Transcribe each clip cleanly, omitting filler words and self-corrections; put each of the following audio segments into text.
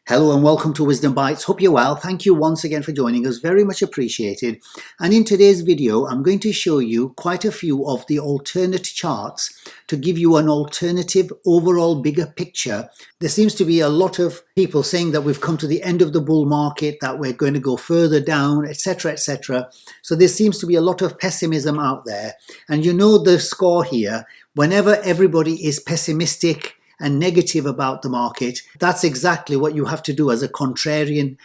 Hello and welcome to Wisdom Bites. Hope you're well. Thank you once again for joining us. Very much appreciated. And in today's video, I'm going to show you quite a few of the alternate charts to give you an alternative overall bigger picture. There seems to be a lot of people saying that we've come to the end of the bull market, that we're going to go further down, etc., etc. So there seems to be a lot of pessimism out there. And you know the score here. Whenever everybody is pessimistic and negative about the market, that's exactly what you have to do as a contrarian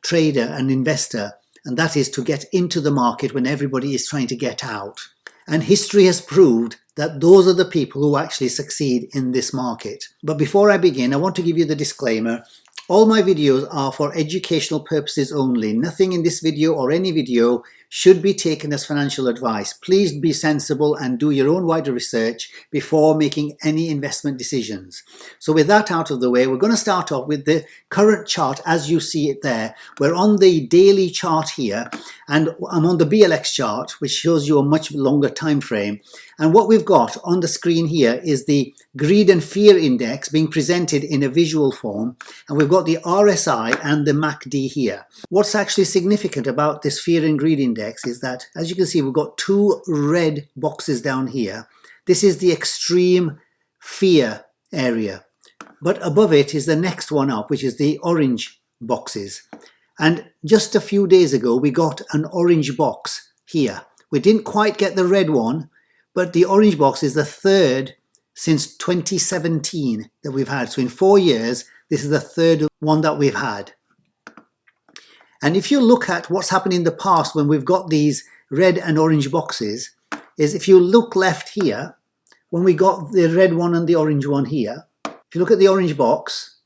trader and investor, and that is to get into the market when everybody is trying to get out. And history has proved that those are the people who actually succeed in this market. But before I begin, I want to give you the disclaimer. All my videos are for educational purposes only. Nothing in this video or any video should be taken as financial advice. Please be sensible and do your own wider research before making any investment decisions. So with that out of the way, we're going to start off with the current chart as you see it there. We're on the daily chart here, and I'm on the BLX chart, which shows you a much longer time frame. And what we've got on the screen here is the greed and fear index being presented in a visual form, and we've got the RSI and the MACD here. What's actually significant about this fear and greed index is that, as you can see, we've got two red boxes down here. This is the extreme fear area, but above it is the next one up, which is the orange boxes. And just a few days ago, we got an orange box here. We didn't quite get the red one, but the orange box is the third since 2017 that we've had. So in 4 years, this is the third one that we've had. And if you look at what's happened in the past when we've got these red and orange boxes, is if you look left here, when we got the red one and the orange one here, if you look at the orange box,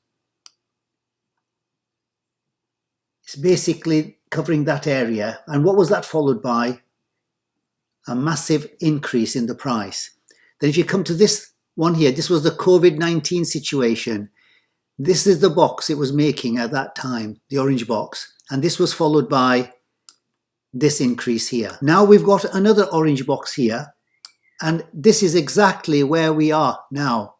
it's basically covering that area. And what was that followed by? A massive increase in the price. Then if you come to this one here, this was the COVID-19 situation. This is the box it was making at that time, the orange box. And this was followed by this increase here. Now we've got another orange box here. And this is exactly where we are now,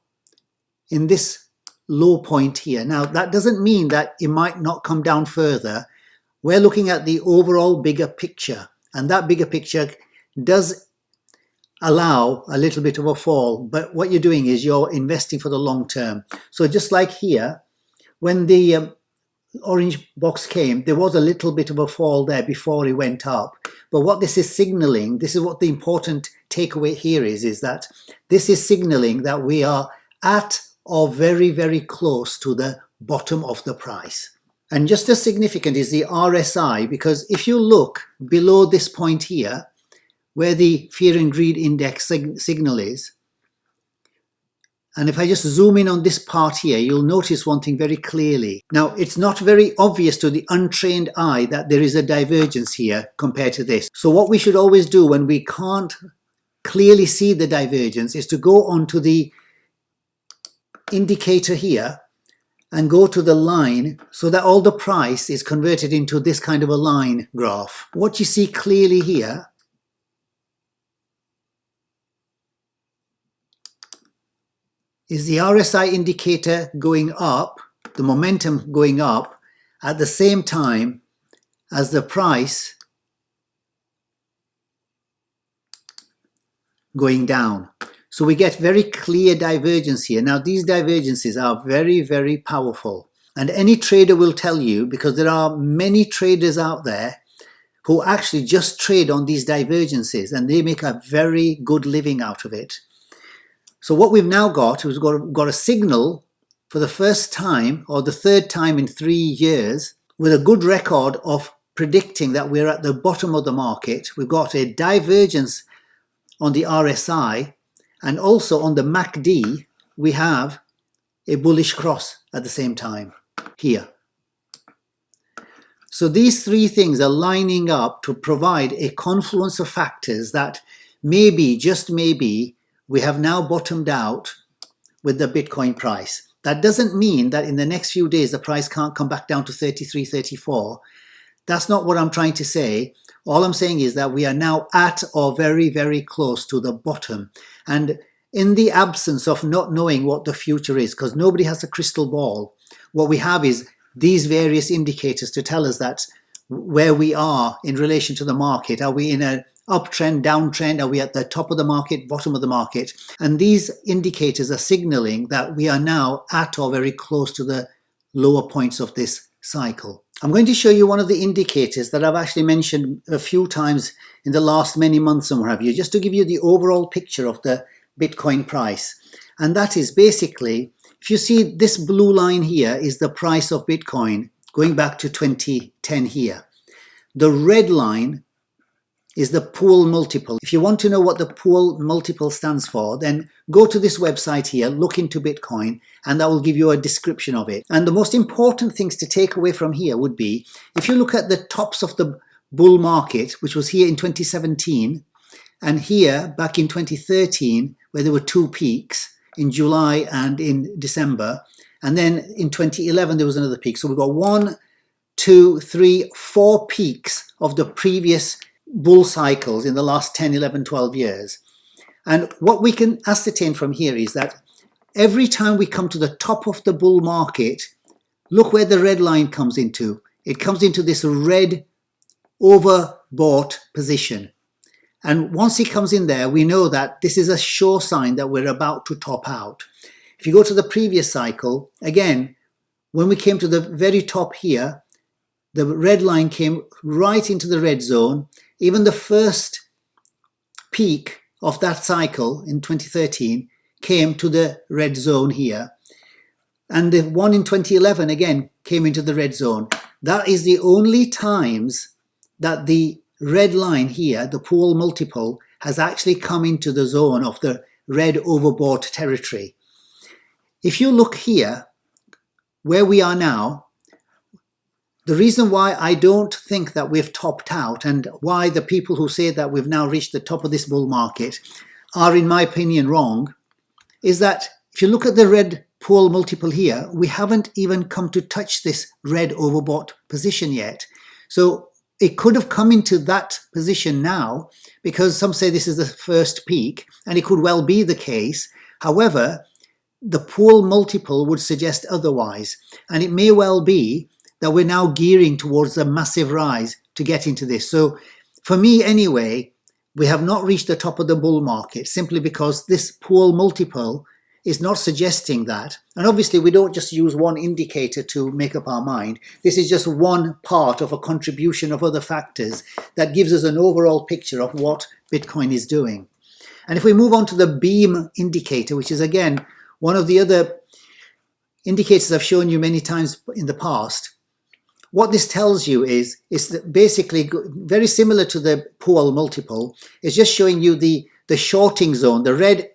in this low point here. Now that doesn't mean that it might not come down further. We're looking at the overall bigger picture. And that bigger picture does allow a little bit of a fall, but what you're doing is you're investing for the long term. So just like here, when the orange box came, there was a little bit of a fall there before it went up. But what this is signaling, this is what the important takeaway here is that this is signaling that we are at or very, very close to the bottom of the price. And just as significant is the RSI, because if you look below this point here, where the fear and greed index signal is, and if I just zoom in on this part here, you'll notice one thing very clearly. Now, it's not very obvious to the untrained eye that there is a divergence here compared to this. So what we should always do when we can't clearly see the divergence is to go onto the indicator here and go to the line so that all the price is converted into this kind of a line graph. What you see clearly here is the RSI indicator going up, the momentum going up, at the same time as the price going down. So we get very clear divergence here. Now these divergences are very, very powerful. And any trader will tell you, because there are many traders out there who actually just trade on these divergences and they make a very good living out of it. So what we've now got is we've got a signal for the first time, or the third time in 3 years, with a good record of predicting that we're at the bottom of the market. We've got a divergence on the RSI, and also on the MACD, we have a bullish cross at the same time here. So these three things are lining up to provide a confluence of factors that maybe, just maybe, we have now bottomed out with the Bitcoin price. That doesn't mean that in the next few days the price can't come back down to 33, 34. That's not what I'm trying to say. All I'm saying is that we are now at or very, very close to the bottom. And in the absence of not knowing what the future is, because nobody has a crystal ball, what we have is these various indicators to tell us that where we are in relation to the market. Are we in an uptrend, downtrend? Are we at the top of the market, bottom of the market? And these indicators are signaling that we are now at or very close to the lower points of this cycle. I'm going to show you one of the indicators that I've actually mentioned a few times in the last many months and what have you, just to give you the overall picture of the Bitcoin price. And that is basically, if you see this blue line here is the price of Bitcoin going back to 2010 here. The red line is the pool multiple. If you want to know what the pool multiple stands for, then go to this website here, look into Bitcoin, and that will give you a description of it. And the most important things to take away from here would be, if you look at the tops of the bull market, which was here in 2017, and here back in 2013, where there were two peaks in July and in December, and then in 2011 there was another peak. So we've got 1, 2, 3, 4 peaks of the previous bull cycles in the last 10, 11, 12 years. And what we can ascertain from here is that every time we come to the top of the bull market, look where the red line comes into. It comes into this red overbought position. And once it comes in there, we know that this is a sure sign that we're about to top out. If you go to the previous cycle, again, when we came to the very top here, the red line came right into the red zone. Even the first peak of that cycle in 2013 came to the red zone here. And the one in 2011 again came into the red zone. That is the only times that the red line here, the pool multiple, has actually come into the zone of the red overbought territory. If you look here, where we are now, the reason why I don't think that we've topped out and why the people who say that we've now reached the top of this bull market are, in my opinion, wrong, is that if you look at the red pool multiple here, we haven't even come to touch this red overbought position yet. So it could have come into that position now because some say this is the first peak, and it could well be the case. However, the pool multiple would suggest otherwise, and it may well be that we're now gearing towards a massive rise to get into this. So for me anyway, we have not reached the top of the bull market simply because this pool multiple is not suggesting that. And obviously we don't just use one indicator to make up our mind. This is just one part of a contribution of other factors that gives us an overall picture of what Bitcoin is doing. And if we move on to the beam indicator, which is again one of the other indicators I've shown you many times in the past, what this tells you is that basically very similar to the pool multiple. It's just showing you the shorting zone. The red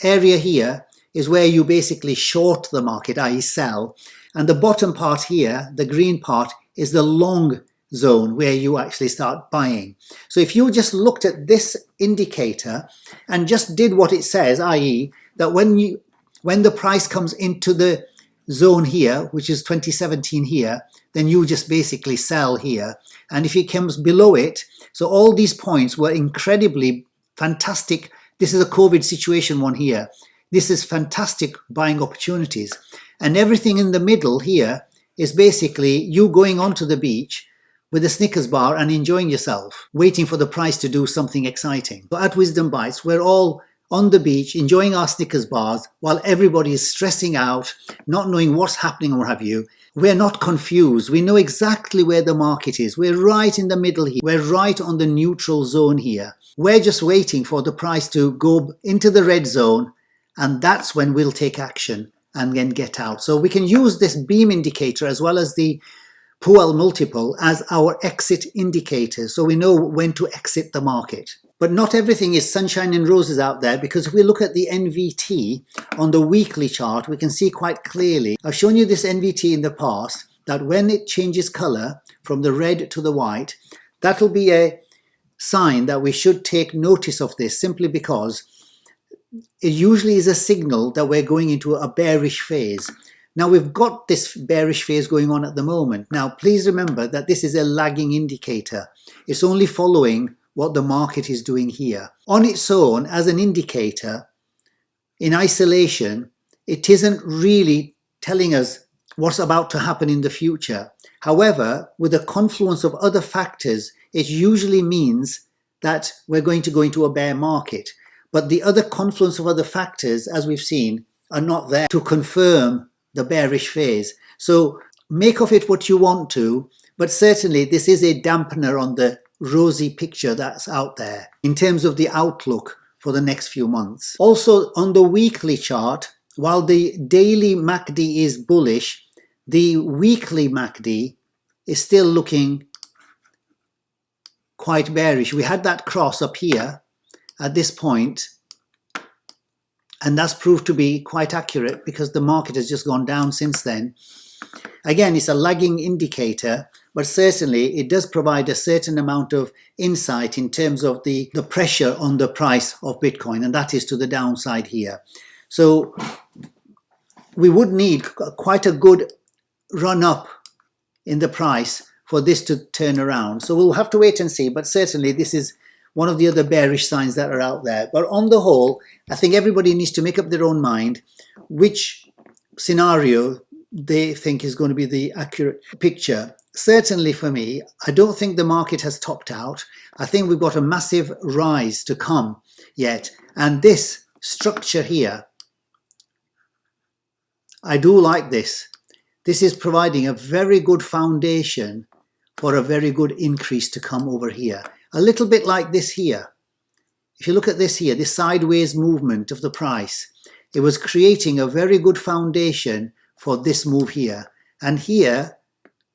area here is where you basically short the market, i.e. sell. And the bottom part here, the green part, is the long zone where you actually start buying. So if you just looked at this indicator and just did what it says, i.e. that when the price comes into the zone here, which is 2017 here, then you just basically sell here. And if it comes below it, so all these points were incredibly fantastic. This is a COVID situation one here. This is fantastic buying opportunities. And everything in the middle here is basically you going onto the beach with a Snickers bar and enjoying yourself, waiting for the price to do something exciting. So at Wisdom Bites, we're all on the beach, enjoying our Snickers bars while everybody is stressing out, not knowing what's happening or what have you. We're not confused. We know exactly where the market is. We're right in the middle here. We're right on the neutral zone here. We're just waiting for the price to go into the red zone, and that's when we'll take action and then get out. So we can use this beam indicator as well as the pool multiple as our exit indicator, so we know when to exit the market. But not everything is sunshine and roses out there, because if we look at the NVT on the weekly chart, we can see quite clearly. I've shown you this NVT in the past, that when it changes color from the red to the white, that'll be a sign that we should take notice of this, simply because it usually is a signal that we're going into a bearish phase. Now we've got this bearish phase going on at the moment. Now please remember that this is a lagging indicator. It's only following what the market is doing here. On its own, as an indicator, in isolation, it isn't really telling us what's about to happen in the future. However, with a confluence of other factors, it usually means that we're going to go into a bear market. But the other confluence of other factors, as we've seen, are not there to confirm the bearish phase. So make of it what you want to, but certainly this is a dampener on the rosy picture that's out there in terms of the outlook for the next few months. Also on the weekly chart, while the daily MACD is bullish, the weekly MACD is still looking quite bearish. We had that cross up here at this point, and that's proved to be quite accurate because the market has just gone down since then. Again, it's a lagging indicator, but certainly it does provide a certain amount of insight in terms of the pressure on the price of Bitcoin, and that is to the downside here. So we would need quite a good run up in the price for this to turn around. So we'll have to wait and see, but certainly this is one of the other bearish signs that are out there. But on the whole, I think everybody needs to make up their own mind which scenario they think is going to be the accurate picture. Certainly for me, I don't think the market has topped out. I think we've got a massive rise to come yet. And this structure here, I do like this. This is providing a very good foundation for a very good increase to come over here. A little bit like this here. If you look at this here, this sideways movement of the price, it was creating a very good foundation for this move here. And here,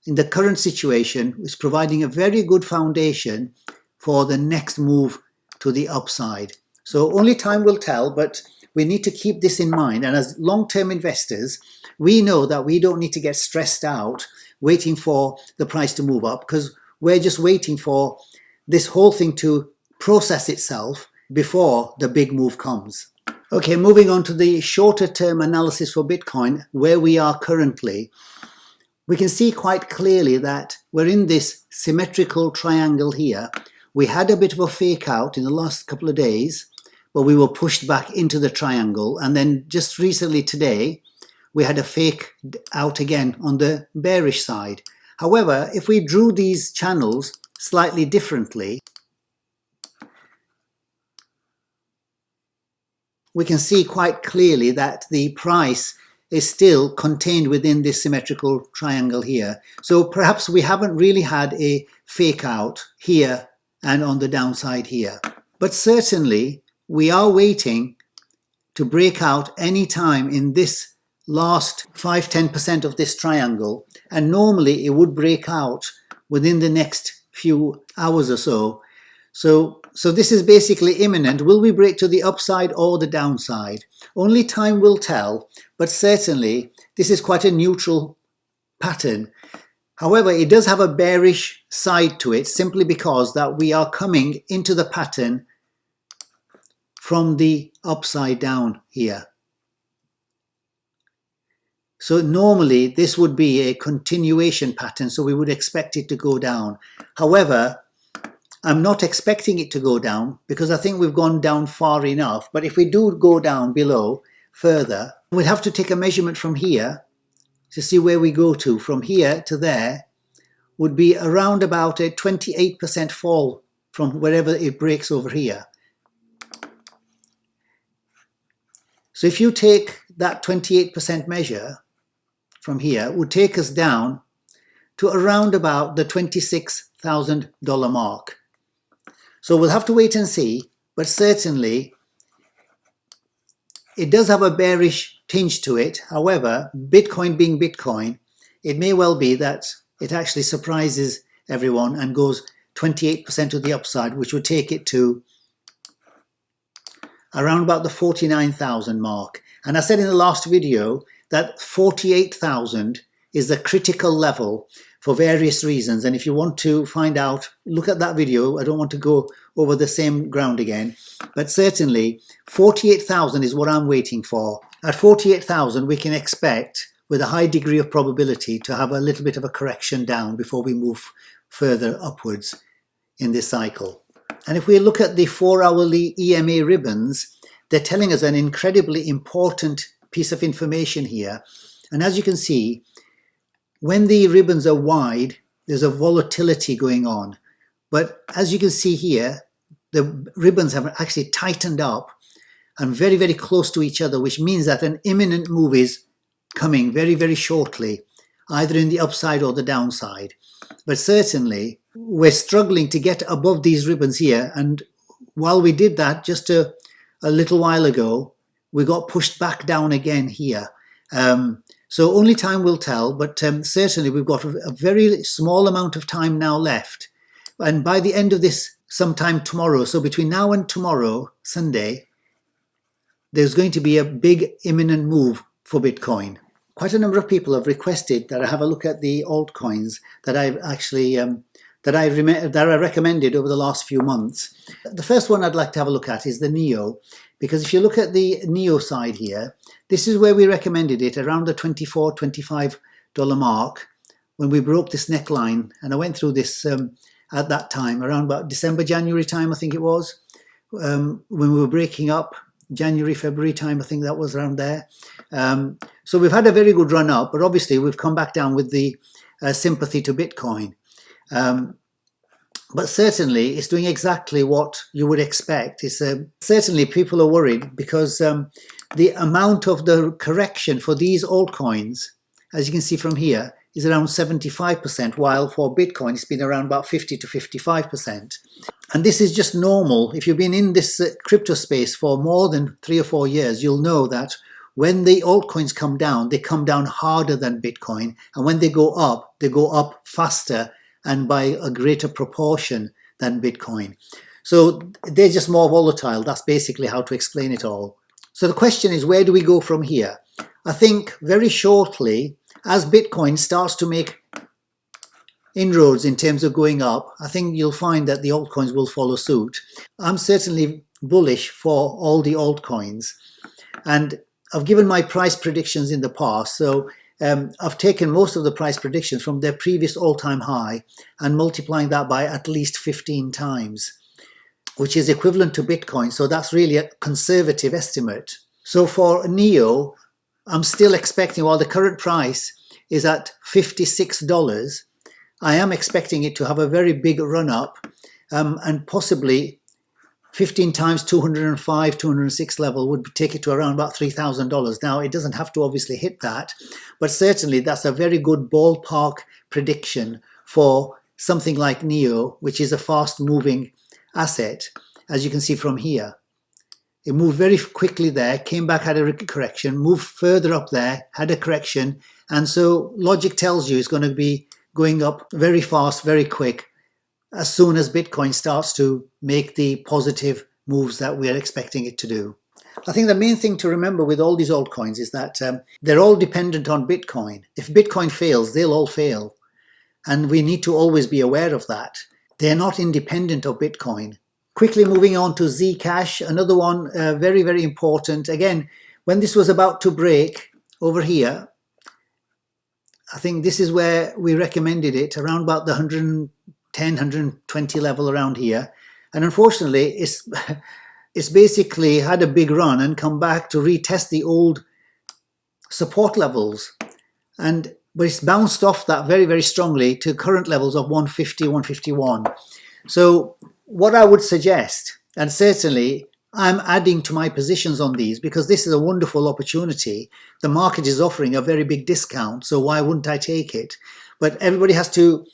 in the current situation, is providing a very good foundation for the next move to the upside. So only time will tell, but we need to keep this in mind. And as long-term investors, we know that we don't need to get stressed out waiting for the price to move up, because we're just waiting for this whole thing to process itself before the big move comes. Okay, moving on to the shorter term analysis for Bitcoin, where we are currently, we can see quite clearly that we're in this symmetrical triangle here. We had a bit of a fake out in the last couple of days, but we were pushed back into the triangle. And then just recently today, we had a fake out again on the bearish side. However, if we drew these channels slightly differently, we can see quite clearly that the price is still contained within this symmetrical triangle here. So perhaps we haven't really had a fake out here and on the downside here. But certainly we are waiting to break out any time in this last 5-10% of this triangle, and normally it would break out within the next few hours or so. So this is basically imminent. Will we break to the upside or the downside? Only time will tell, but certainly this is quite a neutral pattern. However, it does have a bearish side to it, simply because that we are coming into the pattern from the upside down here. So normally this would be a continuation pattern, so we would expect it to go down. However, I'm not expecting it to go down because I think we've gone down far enough. But if we do go down below further, we'll have to take a measurement from here to see where we go to. From here to there would be around about a 28% fall from wherever it breaks over here. So if you take that 28% measure from here, it would take us down to around about the $26,000 mark. So we'll have to wait and see, but certainly it does have a bearish tinge to it. However, Bitcoin being Bitcoin, it may well be that it actually surprises everyone and goes 28% to the upside, which would take it to around about the 49,000 mark. And I said in the last video that 48,000 is the critical level for various reasons. And if you want to find out, look at that video. I don't want to go over the same ground again, but certainly 48,000 is what I'm waiting for. At 48,000, we can expect with a high degree of probability to have a little bit of a correction down before we move further upwards in this cycle. And if we look at the 4-hourly EMA ribbons, they're telling us an incredibly important piece of information here. And as you can see, when the ribbons are wide, there's a volatility going on. But as you can see here, the ribbons have actually tightened up and very, very close to each other, which means that an imminent move is coming very, very shortly, either in the upside or the downside. But certainly, we're struggling to get above these ribbons here. And while we did that just a little while ago, we got pushed back down again here. So only time will tell, but certainly we've got a very small amount of time now left. And by the end of this, sometime tomorrow, so between now and tomorrow, Sunday, there's going to be a big imminent move for Bitcoin. Quite a number of people have requested that I have a look at the altcoins that I've actually that I recommended over the last few months. The first one I'd like to have a look at is the NEO, because if you look at the NEO side here, this is where we recommended it around the $24, $25 mark when we broke this neckline, and I went through this at that time around about December, January time, I think it was, when we were breaking up. January, February time, I think that was around there. So we've had a very good run up, but obviously we've come back down with the sympathy to Bitcoin. But certainly it's doing exactly what you would expect. It's certainly people are worried because the amount of the correction for these altcoins, as you can see from here, is around 75%, while for Bitcoin it's been around about 50 to 55%. And this is just normal. If you've been in this crypto space for more than 3 or 4 years, you'll know that when the altcoins come down, they come down harder than Bitcoin. And when they go up faster and by a greater proportion than Bitcoin. So they're just more volatile. That's basically how to explain it all. So the question is, where do we go from here? I think very shortly, as Bitcoin starts to make inroads in terms of going up, I think you'll find that the altcoins will follow suit. I'm certainly bullish for all the altcoins, and I've given my price predictions in the past. So I've taken most of the price predictions from their previous all-time high and multiplying that by at least 15 times, which is equivalent to Bitcoin. So that's really a conservative estimate. So for NEO, I'm still expecting, while the current price is at $56, I am expecting it to have a very big run up and possibly 15 times 205, 206 level would take it to around about $3,000. Now, it doesn't have to obviously hit that, but certainly that's a very good ballpark prediction for something like NEO, which is a fast moving asset, as you can see from here. It moved very quickly there, came back, had a correction, moved further up there, had a correction. And so logic tells you it's going to be going up very fast, very quick, as soon as Bitcoin starts to make the positive moves that we're expecting it to do. I think the main thing to remember with all these altcoins is that they're all dependent on Bitcoin. If Bitcoin fails, they'll all fail. And we need to always be aware of that. They're not independent of Bitcoin. Quickly moving on to ZCASH, another one very, very important. Again, when this was about to break over here, I think this is where we recommended it, around about the 110, 120 level around here. And unfortunately, it's basically had a big run and come back to retest the old support levels. But it's bounced off that very, very strongly to current levels of 150, 151. So what I would suggest, and certainly I'm adding to my positions on these because this is a wonderful opportunity. The market is offering a very big discount, so why wouldn't I take it? But everybody has to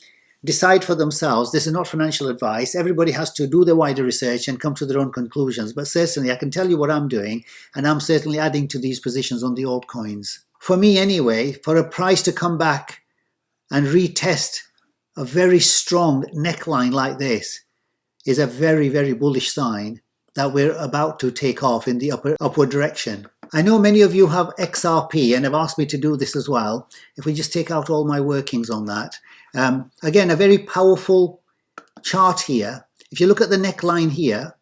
decide for themselves. This is not financial advice. Everybody has to do their wider research and come to their own conclusions. But certainly I can tell you what I'm doing, and I'm certainly adding to these positions on the altcoins. For me anyway, for a price to come back and retest a very strong neckline like this is a very, very bullish sign that we're about to take off in the upward direction. I know many of you have XRP and have asked me to do this as well. If we just take out all my workings on that. Again, a very powerful chart here. If you look at the neckline here,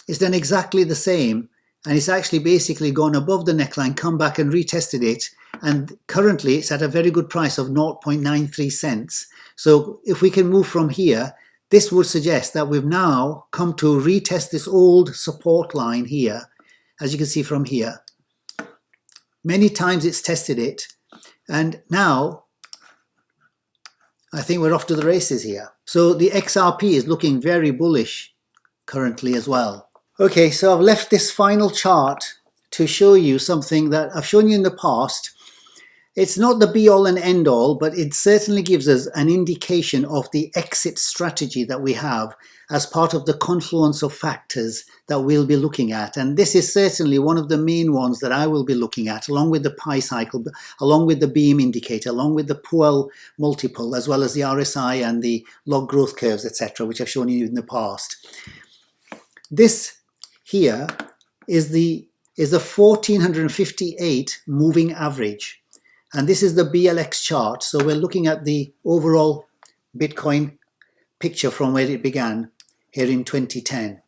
it's done exactly the same. And it's actually basically gone above the neckline, come back and retested it. And currently it's at a very good price of 0.93 cents. So if we can move from here, this would suggest that we've now come to retest this old support line here, as you can see from here. Many times it's tested it, And now I think we're off to the races here. So the XRP is looking very bullish currently as well. Okay, so I've left this final chart to show you something that I've shown you in the past. It's not the be all and end all, but it certainly gives us an indication of the exit strategy that we have as part of the confluence of factors that we'll be looking at. And this is certainly one of the main ones that I will be looking at, along with the pi cycle, along with the beam indicator, along with the Puel multiple, as well as the RSI and the log growth curves, etc., which I've shown you in the past. This here is the 1458 moving average. And this is the BLX chart. So we're looking at the overall Bitcoin picture from where it began here in 2010.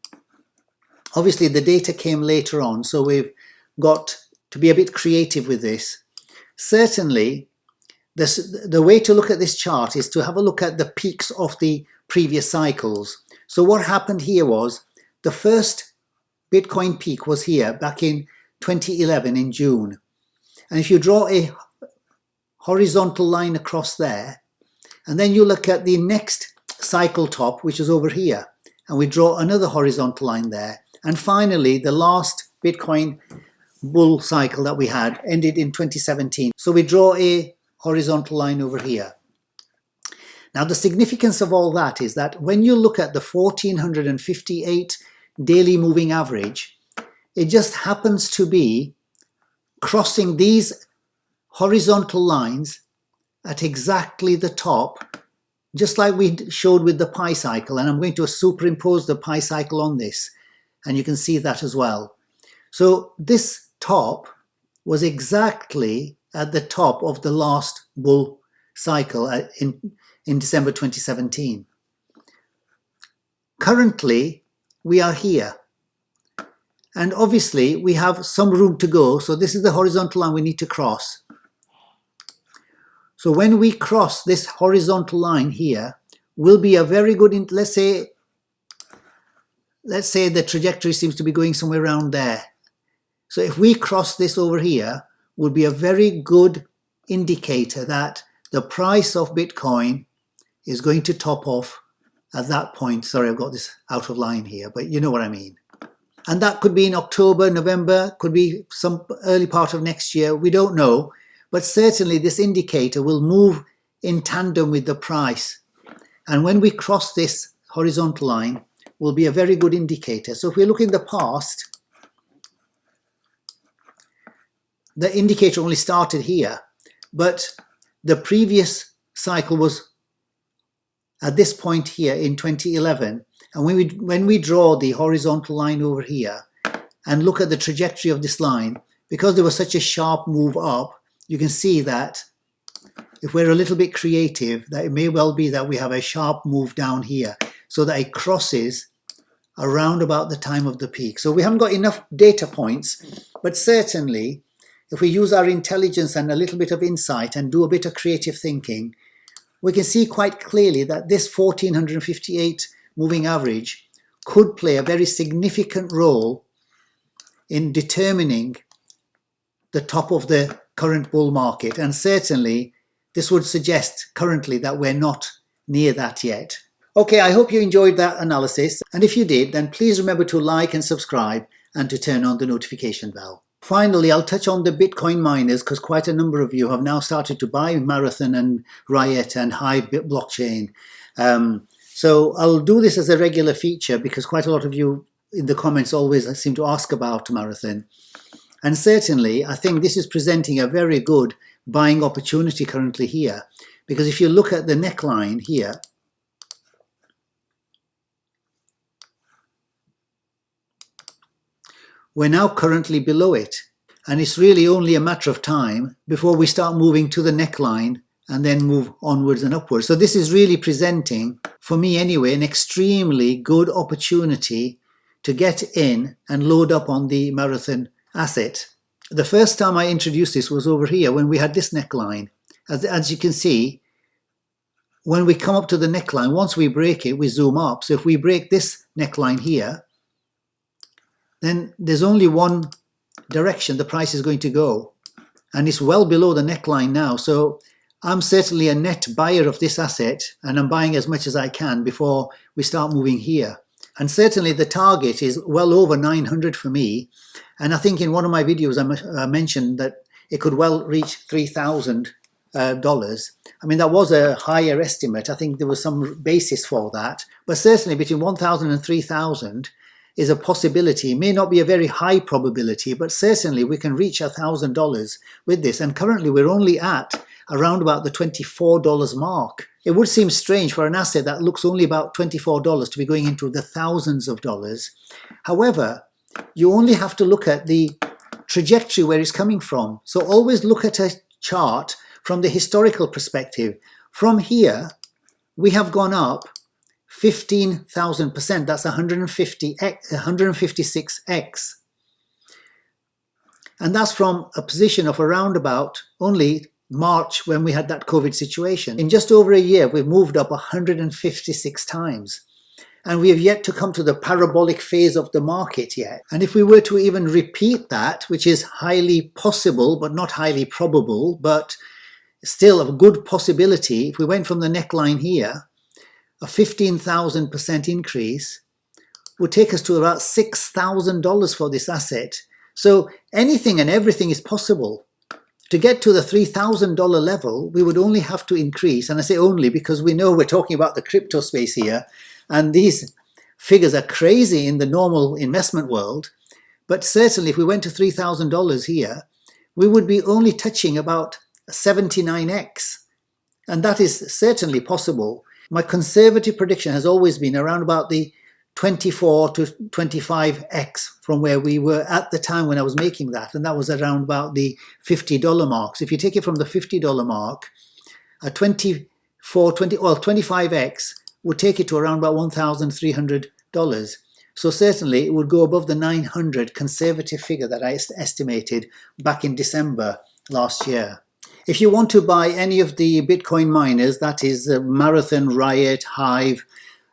Obviously, the data came later on, so we've got to be a bit creative with this. Certainly, the way to look at this chart is to have a look at the peaks of the previous cycles. So what happened here was the first Bitcoin peak was here back in 2011 in June. And if you draw a horizontal line across there, and then you look at the next cycle top, which is over here, and we draw another horizontal line there, and finally the last Bitcoin bull cycle that we had ended in 2017, so we draw a horizontal line over here. Now the significance of all that is that when you look at the 1458 daily moving average, it just happens to be crossing these horizontal lines at exactly the top, just like we showed with the pi cycle. And I'm going to superimpose the pi cycle on this, and you can see that as well. So this top was exactly at the top of the last bull cycle in December 2017. Currently, we are here. And obviously, we have some room to go. So this is the horizontal line we need to cross. So when we cross this horizontal line here, will be a very good, let's say the trajectory seems to be going somewhere around there. So if we cross this over here, would be a very good indicator that the price of Bitcoin is going to top off at that point. Sorry, I've got this out of line here, but you know what I mean. And that could be in October, November, could be some early part of next year. We don't know. But certainly this indicator will move in tandem with the price. And when we cross this horizontal line, will be a very good indicator. So if we look in the past, the indicator only started here, but the previous cycle was at this point here in 2011. And when we draw the horizontal line over here and look at the trajectory of this line, because there was such a sharp move up, you can see that if we're a little bit creative, that it may well be that we have a sharp move down here, so that it crosses around about the time of the peak. So we haven't got enough data points, but certainly if we use our intelligence and a little bit of insight and do a bit of creative thinking, we can see quite clearly that this 1458 moving average could play a very significant role in determining the top of the current bull market. And certainly this would suggest currently that we're not near that yet. Okay, I hope you enjoyed that analysis. And if you did, then please remember to like and subscribe and to turn on the notification bell. Finally, I'll touch on the Bitcoin miners, because quite a number of you have now started to buy Marathon and Riot and Hive blockchain. So I'll do this as a regular feature because quite a lot of you in the comments always seem to ask about Marathon. And certainly, I think this is presenting a very good buying opportunity currently here. Because if you look at the neckline here, we're now currently below it. And it's really only a matter of time before we start moving to the neckline and then move onwards and upwards. So this is really presenting, for me anyway, an extremely good opportunity to get in and load up on the Marathon asset. The first time I introduced this was over here when we had this neckline. As you can see, when we come up to the neckline, once we break it, we zoom up. So if we break this neckline here, then there's only one direction the price is going to go. and it's well below the neckline now. So I'm certainly a net buyer of this asset, and I'm buying as much as I can before we start moving here. And certainly the target is well over 900 for me. And I think in one of my videos I mentioned that it could well reach $3,000. I mean, that was a higher estimate. I think there was some basis for that. But certainly between 1,000 and 3,000 is a possibility. It may not be a very high probability, but certainly we can reach $1,000 with this. And currently we're only at around about the $24 mark. It would seem strange for an asset that looks only about $24 to be going into the thousands of dollars. However, you only have to look at the trajectory where it's coming from. So always look at a chart from the historical perspective. From here, we have gone up 15,000%. That's 156x. And that's from a position of around about only March, when we had that COVID situation. In just over a year, we've moved up 156 times. And we have yet to come to the parabolic phase of the market yet. And if we were to even repeat that, which is highly possible, but not highly probable, but still a good possibility, if we went from the neckline here, a 15,000% increase would take us to about $6,000 for this asset. So anything and everything is possible. To get to the $3,000 level, we would only have to increase, and I say only because we know we're talking about the crypto space here, and these figures are crazy in the normal investment world, but certainly if we went to $3,000 here, we would be only touching about 79x, and that is certainly possible. My conservative prediction has always been around about the 24 to 25x from where we were at the time when I was making that, and that was around about the $50 mark. So if you take it from the $50 mark, a 25x would take it to around about $1,300. So certainly it would go above the 900 conservative figure that I estimated back in December last year. If you want to buy any of the Bitcoin miners, that is Marathon, Riot, Hive,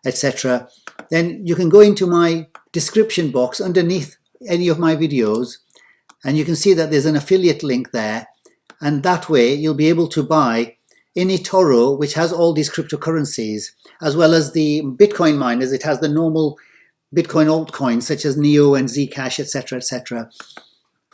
etc., then you can go into my description box underneath any of my videos, and you can see that there's an affiliate link there, and that way you'll be able to buy in Etoro, which has all these cryptocurrencies, as well as the Bitcoin miners. It has the normal Bitcoin altcoins such as Neo and ZCASH, etc., etc.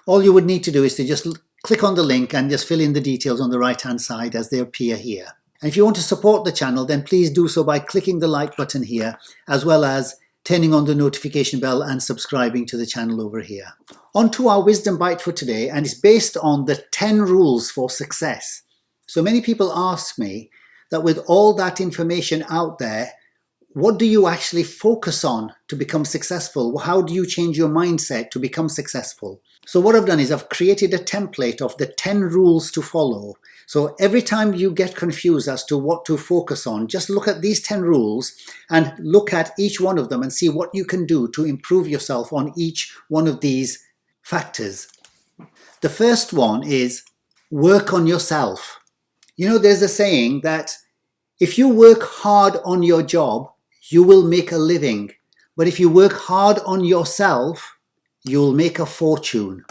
All you would need to do is to just click on the link and just fill in the details on the right hand side as they appear here. And if you want to support the channel, then please do so by clicking the like button here, as well as turning on the notification bell and subscribing to the channel over here. On to our wisdom bite for today, and it's based on the 10 rules for success. So many people ask me that with all that information out there, what do you actually focus on to become successful? How do you change your mindset to become successful? So what I've done is I've created a template of the 10 rules to follow. So every time you get confused as to what to focus on, just look at these 10 rules and look at each one of them and see what you can do to improve yourself on each one of these factors. The first one is work on yourself. You know, there's a saying that if you work hard on your job, you will make a living. But if you work hard on yourself, you'll make a fortune.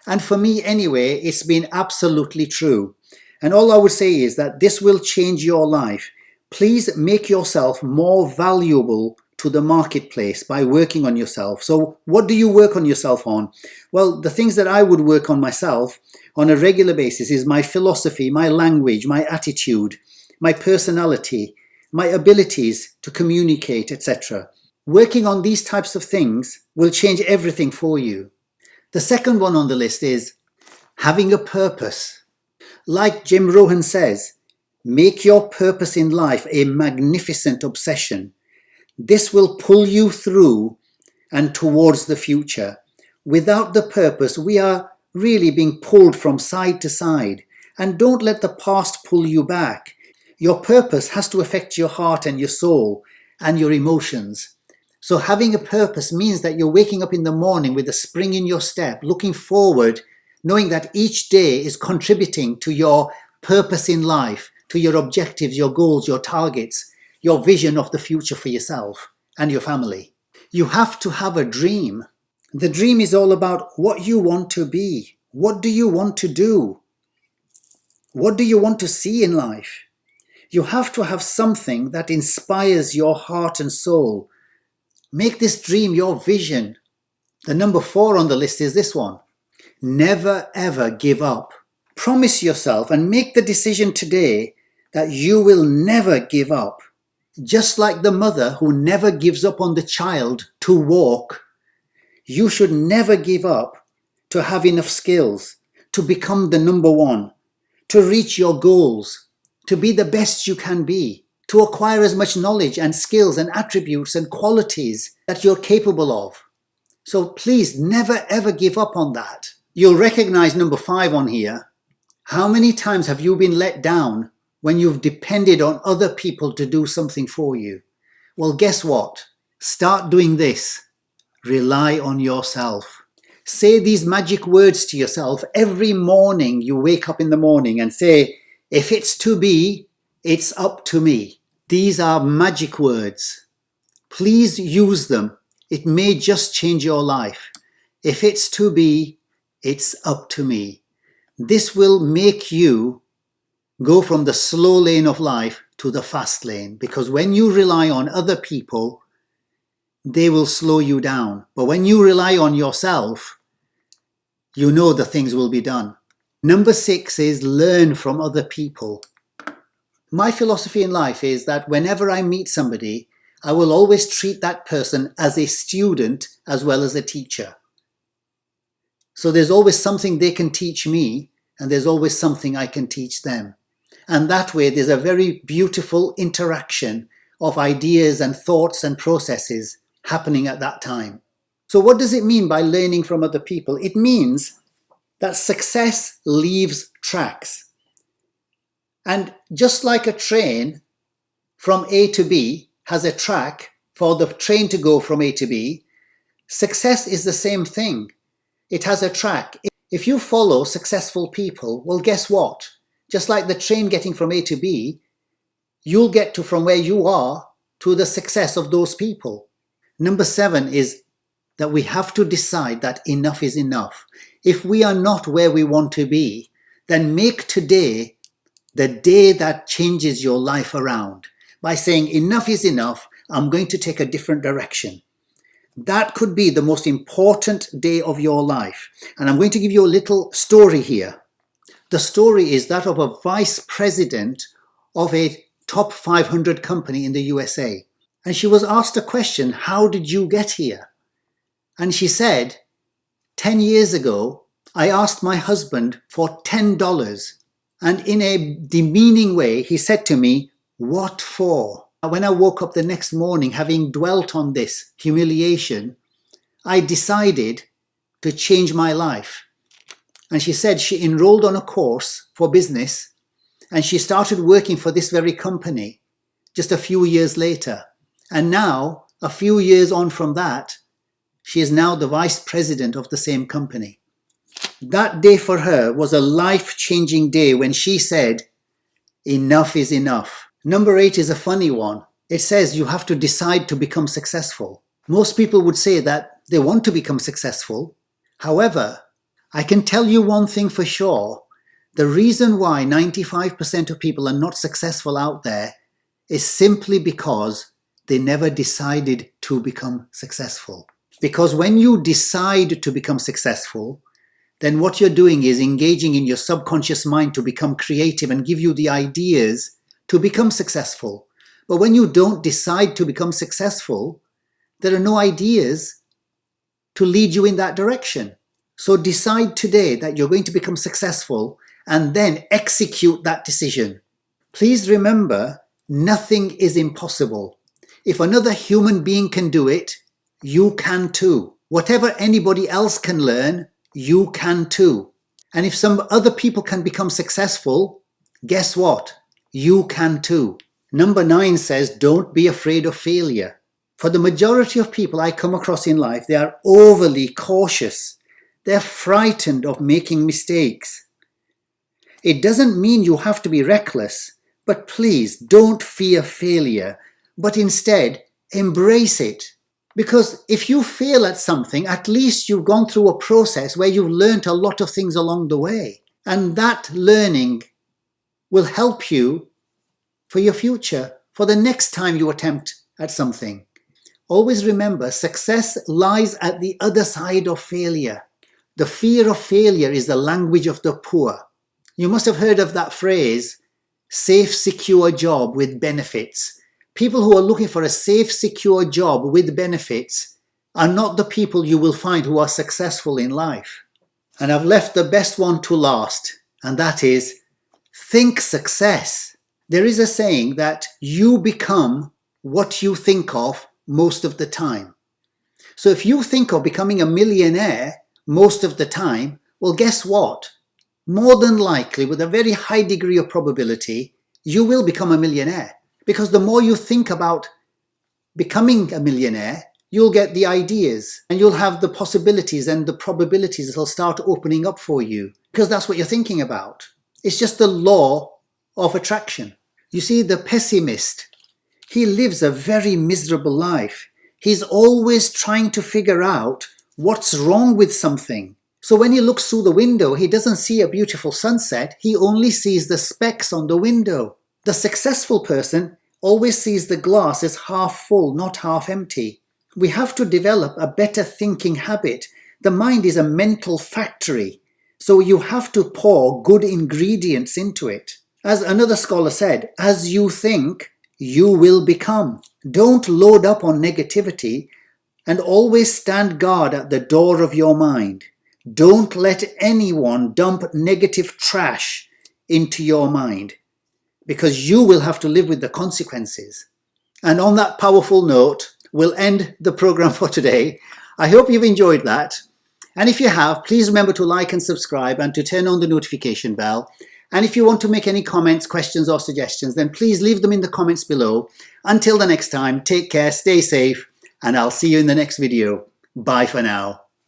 And for me anyway, it's been absolutely true. And all I would say is that this will change your life. Please make yourself more valuable to the marketplace by working on yourself. So what do you work on yourself on? Well, the things that I would work on myself on a regular basis is my philosophy, my language, my attitude, my personality, my abilities to communicate, etc. Working on these types of things will change everything for you. The second one on the list is having a purpose. Like Jim Rohn says, make your purpose in life a magnificent obsession. This will pull you through and towards the future. Without the purpose, we are really being pulled from side to side. And don't let the past pull you back. Your purpose has to affect your heart and your soul and your emotions. So having a purpose means that you're waking up in the morning with a spring in your step, looking forward, knowing that each day is contributing to your purpose in life, to your objectives, your goals, your targets, your vision of the future for yourself and your family. You have to have a dream. The dream is all about what you want to be. What do you want to do? What do you want to see in life? You have to have something that inspires your heart and soul. Make this dream your vision. The number 4 on the list is this one. Never ever give up. Promise yourself and make the decision today that you will never give up. Just like the mother who never gives up on the child to walk, you should never give up to have enough skills, to become the number 1, to reach your goals, to be the best you can be, to acquire as much knowledge and skills and attributes and qualities that you're capable of. So please never ever give up on that. You'll recognize number 5 on here. How many times have you been let down when you've depended on other people to do something for you? Well, guess what? Start doing this. Rely on yourself. Say these magic words to yourself every morning you wake up in the morning and say, if it's to be, it's up to me. These are magic words. Please use them. It may just change your life. If it's to be, it's up to me. This will make you go from the slow lane of life to the fast lane, because when you rely on other people, they will slow you down. But when you rely on yourself, you know the things will be done. Number 6 is learn from other people. My philosophy in life is that whenever I meet somebody, I will always treat that person as a student as well as a teacher. So there's always something they can teach me, and there's always something I can teach them. And that way there's a very beautiful interaction of ideas and thoughts and processes happening at that time. So what does it mean by learning from other people? It means that success leaves tracks. And just like a train from A to B has a track for the train to go from A to B, success is the same thing. It has a track. If you follow successful people, well, guess what? Just like the train getting from A to B, you'll get to from where you are to the success of those people. Number 7 is that we have to decide that enough is enough. If we are not where we want to be, then make today the day that changes your life around by saying enough is enough, I'm going to take a different direction. That could be the most important day of your life. And I'm going to give you a little story here. The story is that of a vice president of a top 500 company in the USA. And she was asked a question, how did you get here? And she said, 10 years ago, I asked my husband for $10. And in a demeaning way, he said to me, what for? When I woke up the next morning, having dwelt on this humiliation, I decided to change my life. And she said she enrolled on a course for business and she started working for this very company just a few years later. And now, a few years on from that, she is now the vice president of the same company. That day for her was a life-changing day when she said, enough is enough. Number 8 is a funny one. It says you have to decide to become successful. Most people would say that they want to become successful. However, I can tell you one thing for sure. The reason why 95% of people are not successful out there is simply because they never decided to become successful. Because when you decide to become successful, then what you're doing is engaging in your subconscious mind to become creative and give you the ideas to become successful. But when you don't decide to become successful, there are no ideas to lead you in that direction. So decide today that you're going to become successful and then execute that decision. Please remember, nothing is impossible. If another human being can do it, you can too. Whatever anybody else can learn, you can too. And if some other people can become successful, guess what? You can too. Number 9 says, don't be afraid of failure. For the majority of people I come across in life, they are overly cautious. They're frightened of making mistakes. It doesn't mean you have to be reckless, but please don't fear failure, but instead embrace it. Because if you fail at something, at least you've gone through a process where you've learned a lot of things along the way. And that learning will help you for your future, for the next time you attempt at something. Always remember, success lies at the other side of failure. The fear of failure is the language of the poor. You must have heard of that phrase, safe, secure job with benefits. People who are looking for a safe, secure job with benefits are not the people you will find who are successful in life. And I've left the best one to last, and that is, think success. There is a saying that you become what you think of most of the time. So if you think of becoming a millionaire most of the time, well, guess what? More than likely, with a very high degree of probability, you will become a millionaire. Because the more you think about becoming a millionaire, you'll get the ideas and you'll have the possibilities and the probabilities that will start opening up for you. Because that's what you're thinking about. It's just the law of attraction. You see, the pessimist, he lives a very miserable life. He's always trying to figure out what's wrong with something. So when he looks through the window, he doesn't see a beautiful sunset. He only sees the specks on the window. The successful person always sees the glass as half full, not half empty. We have to develop a better thinking habit. The mind is a mental factory. So you have to pour good ingredients into it. As another scholar said, as you think, you will become. Don't load up on negativity and always stand guard at the door of your mind. Don't let anyone dump negative trash into your mind, because you will have to live with the consequences. And on that powerful note, we'll end the program for today. I hope you've enjoyed that. And if you have, please remember to like and subscribe and to turn on the notification bell. And if you want to make any comments, questions or suggestions, then please leave them in the comments below. Until the next time, take care, stay safe, and I'll see you in the next video. Bye for now.